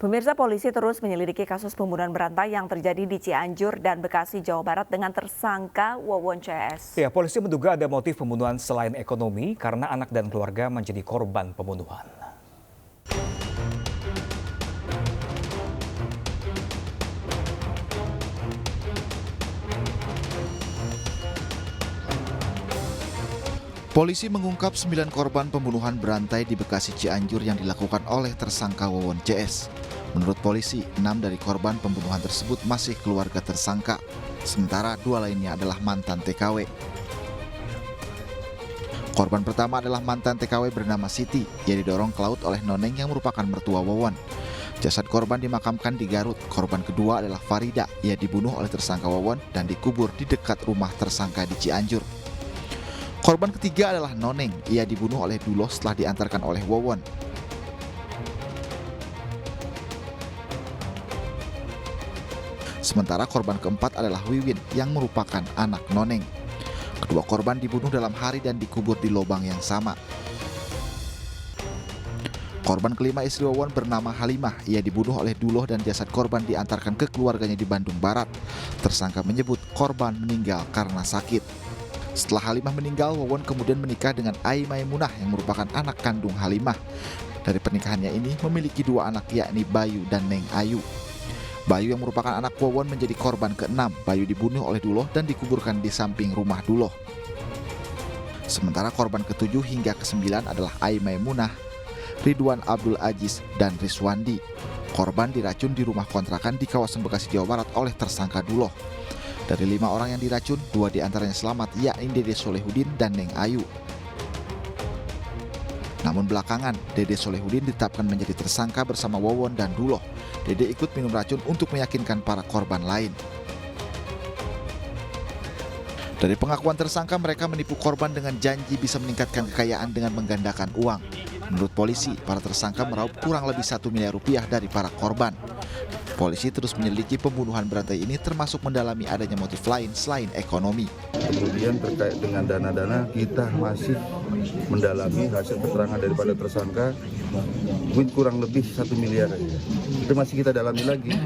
Pemirsa, polisi terus menyelidiki kasus pembunuhan berantai yang terjadi di Cianjur dan Bekasi, Jawa Barat dengan tersangka Wawon CS. Ya, polisi menduga ada motif pembunuhan selain ekonomi karena anak dan keluarga menjadi korban pembunuhan. Polisi mengungkap 9 korban pembunuhan berantai di Bekasi Cianjur yang dilakukan oleh tersangka Wawon CS. Menurut polisi, 6 dari korban pembunuhan tersebut masih keluarga tersangka, sementara 2 lainnya adalah mantan TKW. Korban pertama adalah mantan TKW bernama Siti, yang didorong ke laut oleh Noneng yang merupakan mertua Wawon. Jasad korban dimakamkan di Garut. Korban kedua adalah Farida, ia dibunuh oleh tersangka Wawon dan dikubur di dekat rumah tersangka di Cianjur. Korban ketiga adalah Noneng, ia dibunuh oleh Duloh setelah diantarkan oleh Wawon. Sementara korban keempat adalah Wiwin yang merupakan anak Noneng. Kedua korban dibunuh dalam hari dan dikubur di lubang yang sama. Korban kelima istri Wawon bernama Halimah, ia dibunuh oleh Duloh dan jasad korban diantarkan ke keluarganya di Bandung Barat. Tersangka menyebut korban meninggal karena sakit. Setelah Halimah meninggal, Wawon kemudian menikah dengan Ai Maimunah yang merupakan anak kandung Halimah. Dari pernikahannya ini memiliki 2 anak yakni Bayu dan Neng Ayu. Bayu yang merupakan anak Wawon menjadi korban ke-6. Bayu dibunuh oleh Duloh dan dikuburkan di samping rumah Duloh. Sementara korban ke-7 hingga ke-9 adalah Ai Maimunah, Ridwan Abdul Aziz, dan Riswandi. Korban diracun di rumah kontrakan di kawasan Bekasi, Jawa Barat oleh tersangka Duloh. Dari 5 orang yang diracun, 2 diantaranya selamat, yakni Dede Solehudin dan Neng Ayu. Namun belakangan, Dede Solehudin ditetapkan menjadi tersangka bersama Wawon dan Duloh. Dede ikut minum racun untuk meyakinkan para korban lain. Dari pengakuan tersangka, mereka menipu korban dengan janji bisa meningkatkan kekayaan dengan menggandakan uang. Menurut polisi, para tersangka meraup kurang lebih 1 miliar rupiah dari para korban. Polisi terus menyelidiki pembunuhan berantai ini termasuk mendalami adanya motif lain selain ekonomi. Kemudian terkait dengan dana-dana, kita masih mendalami hasil keterangan daripada tersangka, mungkin kurang lebih 1 miliar aja. Itu masih kita dalami lagi,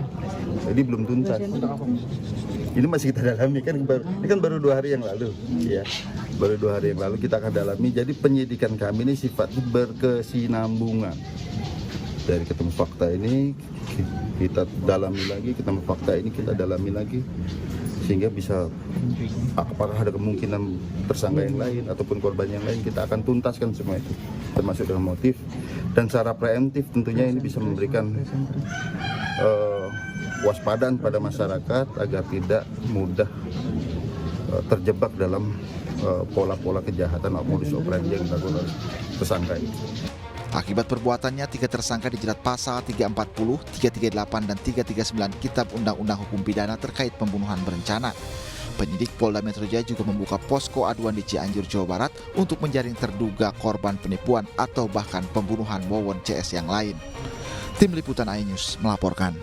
jadi belum tuntas. Ini masih kita dalami, ini kan baru 2 hari yang lalu, ya. Baru 2 hari yang lalu kita akan dalami. Jadi penyidikan kami ini sifatnya berkesinambungan. Dari ketemu fakta ini kita dalami lagi, ketemu fakta ini kita dalami lagi, sehingga bisa apakah ada kemungkinan tersangka yang lain ataupun korban yang lain, kita akan tuntaskan semua itu, termasuk dengan motif dan secara preemptif. Tentunya ini bisa memberikan waspadaan pada masyarakat agar tidak mudah terjebak dalam pola-pola kejahatan atau modus operandi yang dilakukan oleh tersangka ini. Akibat perbuatannya, 3 tersangka dijerat pasal 340, 338, dan 339 Kitab Undang-Undang Hukum Pidana terkait pembunuhan berencana. Penyidik Polda Metro Jaya juga membuka posko aduan di Cianjur, Jawa Barat untuk menjaring terduga korban penipuan atau bahkan pembunuhan Wawon CS yang lain. Tim Liputan iNews melaporkan.